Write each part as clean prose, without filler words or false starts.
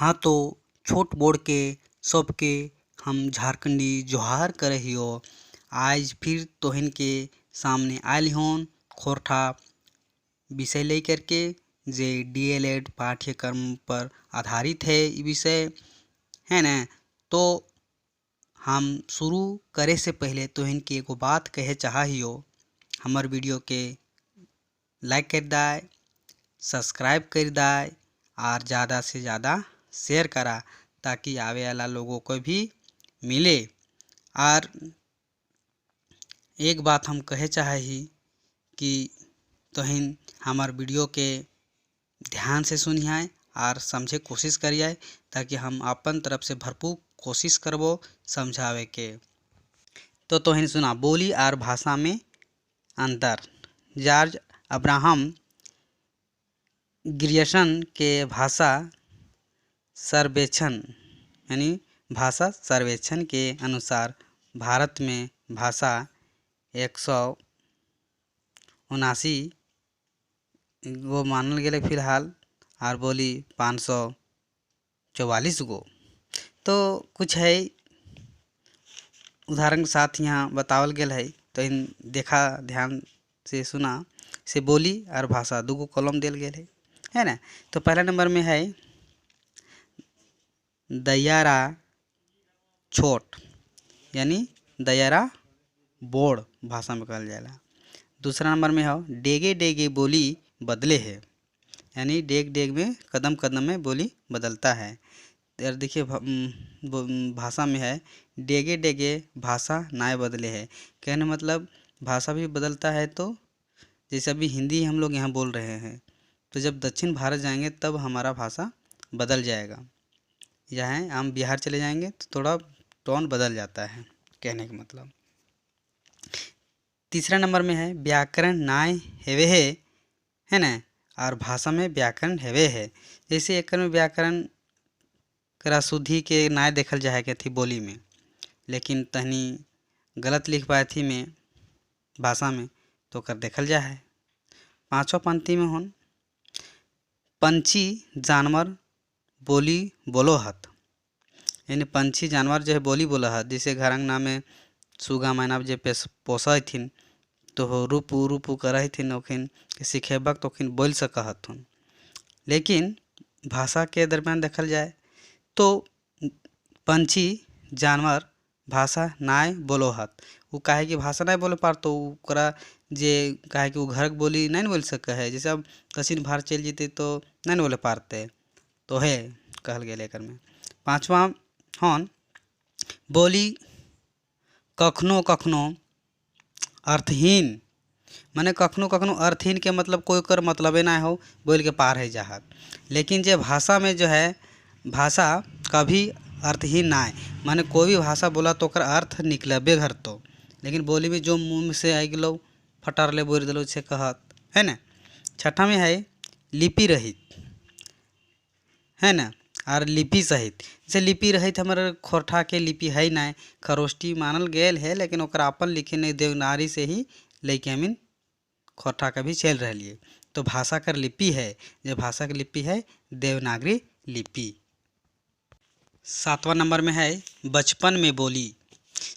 हाँ तो छोट बोड़ के सबके हम झारखंडी जोहार करहियो। आज फिर तोहन के सामने आयल होन खोरठा विषय लेकर के जे डीएलएड पाठ्यक्रम पर आधारित है ये विषय है न। तो हम शुरू करे से पहले तोहन के एगो बात कहे चाहियो, हमर वीडियो के लाइक कर दाए, सब्सक्राइब कर दाए और ज़्यादा से ज़्यादा शेयर करा ताकि आवे वाला लोगों को भी मिले। और एक बात हम कहे चाहे कि तोहिन हमार वीडियो के ध्यान से सुनिए और समझे कोशिश करिए ताकि हम अपन तरफ से भरपूर कोशिश करबो समझावे के। तो तोहिन सुना, बोली और भाषा में अंतर। जॉर्ज अब्राहम ग्रियर्सन के भाषा सर्वेक्षण यानी भाषा सर्वेक्षण के अनुसार भारत में भाषा 179 गो मानल गए फिलहाल और बोली 544 गो। तो कुछ है उदाहरण के साथ यहाँ बतावल गया है, तो इन देखा ध्यान से सुना। से बोली और भाषा दूगो कॉलम दिल गया है ना। तो पहला नंबर में है दयारा छोट यानी दयारा बोड़ भाषा में कहल जाला। दूसरा नंबर में है डेगे डेगे बोली बदले है यानी डेग डेग में कदम कदम में बोली बदलता है। यार देखिए भाषा में है डेगे डेगे भाषा नाय बदले है, कहने मतलब भाषा भी बदलता है। तो जैसे अभी हिंदी हम लोग यहाँ बोल रहे हैं, तो जब दक्षिण भारत जाएंगे तब हमारा भाषा बदल जाएगा। यहाँ हम बिहार चले जाएंगे तो थोड़ा टोन बदल जाता है, कहने का मतलब। तीसरा नंबर में है व्याकरण नाय हेवे है ना, और भाषा में व्याकरण हेवे है। जैसे एक में व्याकरण करा शुद्धि के नाय देखल जाए के थी बोली में, लेकिन तहनी गलत लिख पाए थी में भाषा में तो कर देखल जा है। पाँचों पंक्ति में होन पंछी जानवर बोली बोलो हत यानी पंछी जानवर जो है बोली बोला हत। जैसे घरंगना में सुगा मैना जे पोसा थिन तो हो रूपू रूपू कर थिन ओखिन सिखेबक तो ओखिन बोल सकथुन। लेकिन भाषा के दरमियान देखल जाए तो पंछी जानवर भाषा नाय बोलो हत। वो काहे कि भाषा नहीं बोले पार तो ओकरा जे काहे कि वो घर के बोली नहीं बोल सके है। जैसे अब दक्षिण भारत चल जीते तो नहीं बोले पारते, तो है कहल गया लेकर में। पाँचवा हन बोली कखनो कखनो अर्थहीन, माने कखनो कखनो अर्थहीन के मतलब कोई कर मतलबे ना हो बोल के पार है जहात। लेकिन जे भाषा में जो है भाषा कभी अर्थहीन ना है, माने कोई भी भाषा बोला तो ओकर अर्थ निकलबे घर तो। लेकिन बोली में जो मुँह में से आ गलो फटार ले बोल दिलो से कहत है ना। छठा में है लिपि रहित है ना, और लिपि सहित। जैसे लिपि रहित हमारे खोरठा के लिपि है ना, खरोष्टी मानल गेल है, लेकिन ओकरा अपन लिखे नहीं देवनागरी से ही लेके हमीन खोरठा का भी चल रही है। तो भाषा कर लिपि है, जो भाषा की लिपि है देवनागरी लिपि। सातवां नंबर में है बचपन में बोली।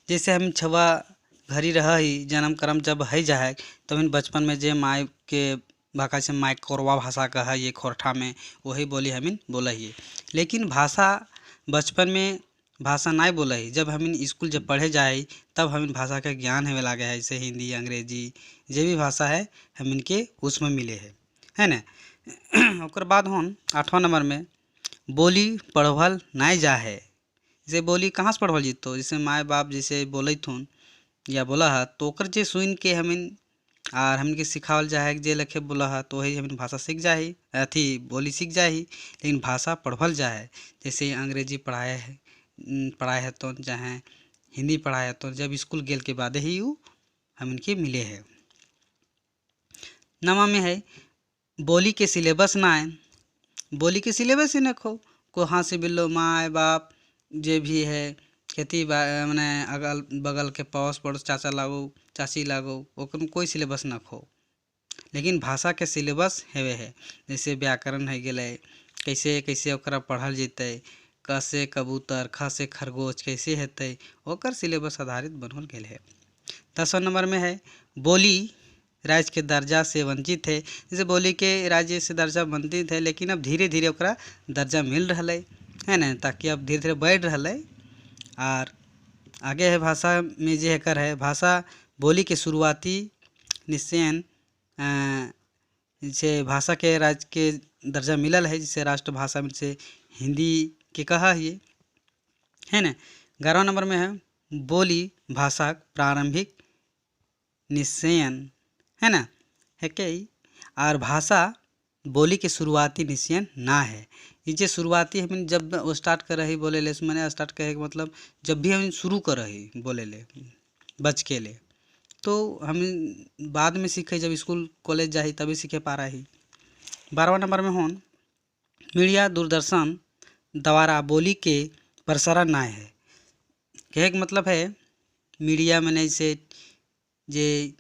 जैसे हम छवा घरी रह ही जन्म कर्म जब है जाए तो हम बचपन में जे माय के भाषा से माय कोरवा भाषा का है ये खोरठा में वही बोली हमीन बोला ही। लेकिन भाषा बचपन में भाषा नहीं बोला ही, जब हम स्कूल जब पढ़े जाए तब हम भाषा का ज्ञान हमें लागे है। जैसे हिंदी अंग्रेजी जो भी भाषा है हम इनके उसमें मिले है ना। और बाद हम आठवां नंबर में बोली पढ़वल नहीं जा है। जैसे बोली कहाँ से पढ़वल जीतो, जैसे माए बाप जैसे बोले थुन या बोला है तो ओकर जे सुन के हमिन और हमन के सिखावल जाए जे लखे बोला है तो वही हमिन भाषा सीख जाही अथी बोली सीख जाही। लेकिन भाषा पढ़वल जाए जैसे अंग्रेजी पढ़ाए है तो चाहे हिंदी पढ़ाए है तो जब स्कूल गेल के बाद ही वो हम इनके मिले है। नमा में है बोली के सिलेबस ना है, बोली के सिलेबस ही न को हाँ से बिल्लो माए बाप जे भी है खेती मैंने अगल बगल के पड़ोस पड़ोस चाचा लागो चाची लागो ओकर कोई सिलेबस न खो। लेकिन भाषा के सिलेबस हेवे है, जैसे व्याकरण है गए कैसे कैसे ओकरा पढ़ल जैतै, क से कबूतर, ख से खरगोश कैसे हेतै, ओकर सिलेबस आधारित बनल गेल है। 10वां नंबर में है बोली राज्य के दर्जा से वंचित है। जैसे बोली के राज्य से दर्जा वंचित है, लेकिन अब धीरे धीरे ओकरा दर्जा मिल रहा है ना, ताकि अब धीरे धीरे बढ़ रहा है। और आगे है भाषा में जे एकर है, भाषा बोली के शुरुआती निश्चयन जैसे भाषा के राज्य के दर्जा मिलल है, जिसे राष्ट्रभाषा में से हिंदी के कहा है ना। 11वां नंबर में है बोली भाषा प्रारंभिक निश्चयन है ना, है क्या ही? और भाषा बोली के शुरुआती निश्चयन ना है। ये जो शुरुआती हम जब वो स्टार्ट कर रही बोले ले, मैंने स्टार्ट कहे के मतलब जब भी हम शुरू कर रही बोले ले बच के ले, तो हम बाद में सीखे, जब स्कूल कॉलेज जाही तभी सीखे पा रही। 12वां नंबर में होन मीडिया दूरदर्शन द्वारा बोली के प्रसारण ना है। कहे के मतलब है मीडिया में जैसे जे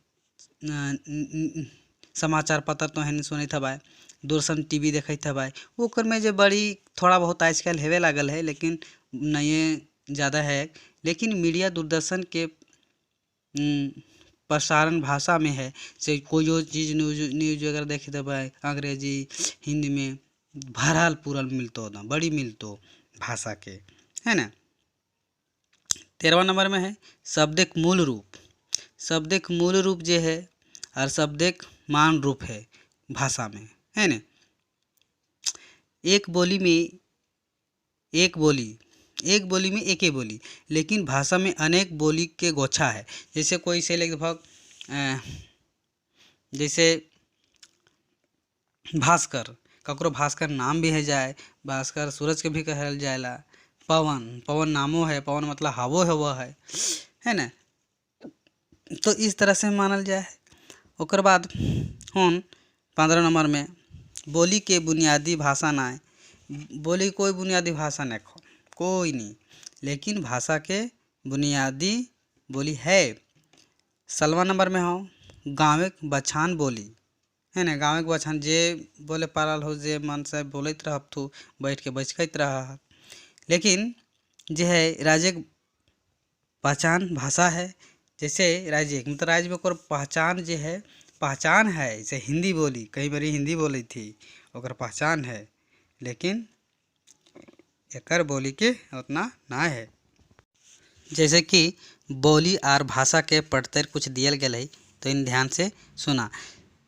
समाचार पत्र तो है सुनत हबाय, दूरदर्शन टीवी देखत हबाय, ओकर में जे बड़ी थोड़ा बहुत आजकल हेवे लागल है, लेकिन नहीं ज़्यादा है। लेकिन मीडिया दूरदर्शन के प्रसारण भाषा में है। से कोई जो चीज़ न्यूज अगर देखे हबाय अंग्रेजी हिंदी में भरल पूरल मिलतो ना, बड़ी मिलतो भाषा के, है ना। 13वां नंबर में है शब्दिक मूल रूप। शब्दिक मूल रूप जो है और शब्दिक मान रूप है भाषा में, है ना। एक बोली में एक ही बोली, लेकिन भाषा में अनेक बोली के गोछा है। जैसे कोई से लगभग जैसे भास्कर, ककरो भास्कर नाम भी है जाए, भास्कर सूरज के भी कहल जाएला। पवन नामो है, पवन मतलब हवा है ना। तो इस तरह से मानल जाए। ओकर बाद होन 15 नंबर में बोली के बुनियादी भाषा ना है। बोली कोई बुनियादी भाषा नहीं खो, कोई नहीं, लेकिन भाषा के बुनियादी बोली है। 16वां नंबर में हो गाँविक बछान बोली, है ना। गाँविक बछान जे बोले पारल हो, जे मन से बोलत रह तू बैठ के बचकत रहा, लेकिन जे है राज्य पहचान भाषा है। जैसे राज्य मतलब राज्य में पहचान जो है, पहचान है। जैसे हिंदी बोली, कई बार हिंदी बोली थी ओकर पहचान है, लेकिन एकर बोली के उतना ना है। जैसे कि बोली और भाषा के पढ़तर कुछ दियल गया है, तो इन ध्यान से सुना।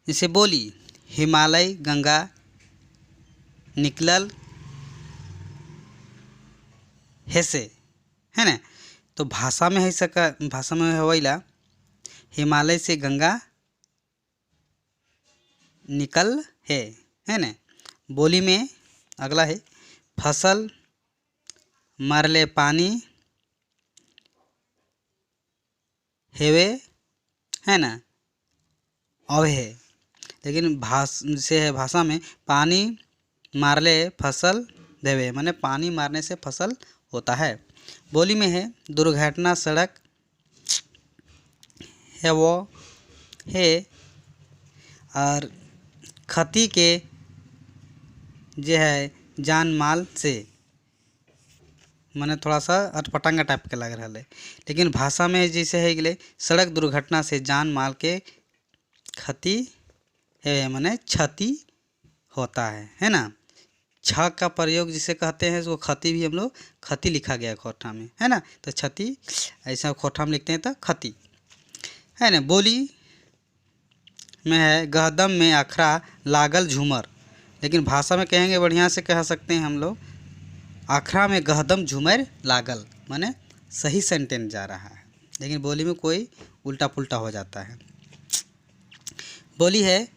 जैसे बोली हिमालय गंगा निकलल हेसे, है ना। तो भाषा में है सका, भाषा में होइला हिमालय से गंगा निकल है ना। बोली में अगला है फसल मरले पानी हेवे, है ना, अवे है। लेकिन से है भाषा में पानी मारले फसल देवे, माने पानी मारने से फसल होता है। बोली में है दुर्घटना सड़क है वो है, और क्षति के जो है जान माल से, माने थोड़ा सा अटपटांगा टाइप के लग रहा है। लेकिन भाषा में जैसे है गले सड़क दुर्घटना से जान माल के क्षति है, माने क्षति होता है ना। छ का प्रयोग जिसे कहते हैं, उसको क्षति भी हम लोग क्षति लिखा गया है खोठा में, है ना। तो क्षति ऐसा खोठा में लिखते हैं तो क्षति, है ना। बोली में है गहदम में अखरा लागल झूमर, लेकिन भाषा में कहेंगे बढ़िया से कह सकते हैं हम लोग अखरा में गहदम झूमर लागल, माने सही सेंटेंस जा रहा है, लेकिन बोली में कोई उल्टा पुल्टा हो जाता है। बोली है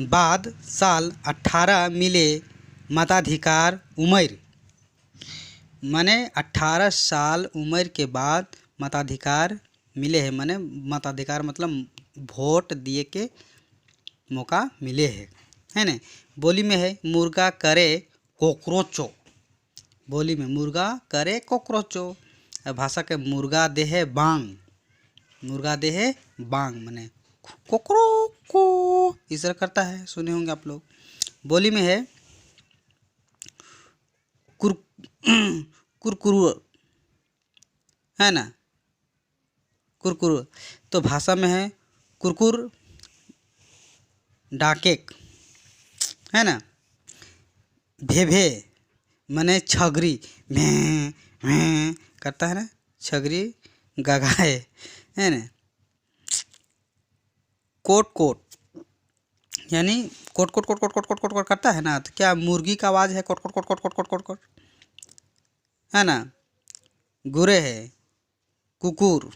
बाद साल 18 मिले मताधिकार उम्र, माने 18 साल उम्र के बाद मताधिकार मिले हैं, माने मताधिकार मतलब वोट दिए के मौका मिले है ना। बोली में है मुर्गा करे कोकरोचो, बोली में मुर्गा करे कोकरोचो। भाषा के मुर्गा देहे बांग, मुर्गा देहे बांग माने कोकरो को इस तरह करता है, सुने होंगे आप लोग। बोली में है कुर कुरकुरु, है ना, कुरकुरु। तो भाषा में है कुरकुर डाकेक, है ना। भेभे मने छगरी, भे भे करता है ना, छगरी गगाए, है ना। कोट कोट यानी कोट कोट कोट कोट कोट कोट कोट कोट करता है ना, तो क्या मुर्गी का आवाज़ है कोट कोट कोट कोट कोट कोट कोट कोट, है ना। गुरे है कुकुर,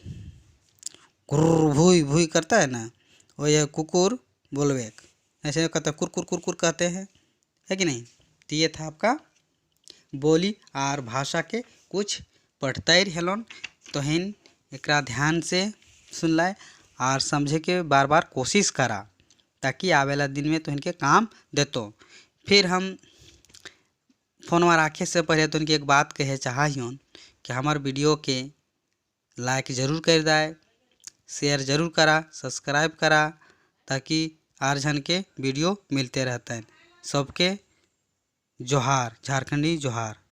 गुर्र भूई भूई करता है ना, वो यह कुकुर बोलवेक, ऐसे कहते हैं कुरकुर कुरकुर कहते हैं, है कि नहीं। तो ये था आपका बोली और भाषा के कुछ पढ़तैर हेलोन। तो हिन एकरा ध्यान से सुन लाए और समझे के बार बार कोशिश करा, ताकि आवेला दिन में तो इनके काम देतो। फिर हम फोनवा रखे से पहले तो इनकी एक बात कहे चाहिए कि हमार वीडियो के लाइक ज़रूर कर दाए, शेयर ज़रूर करा, सब्सक्राइब करा, ताकि आर जन के वीडियो मिलते रहते हैं। सबके जोहार, झारखंडी जोहार।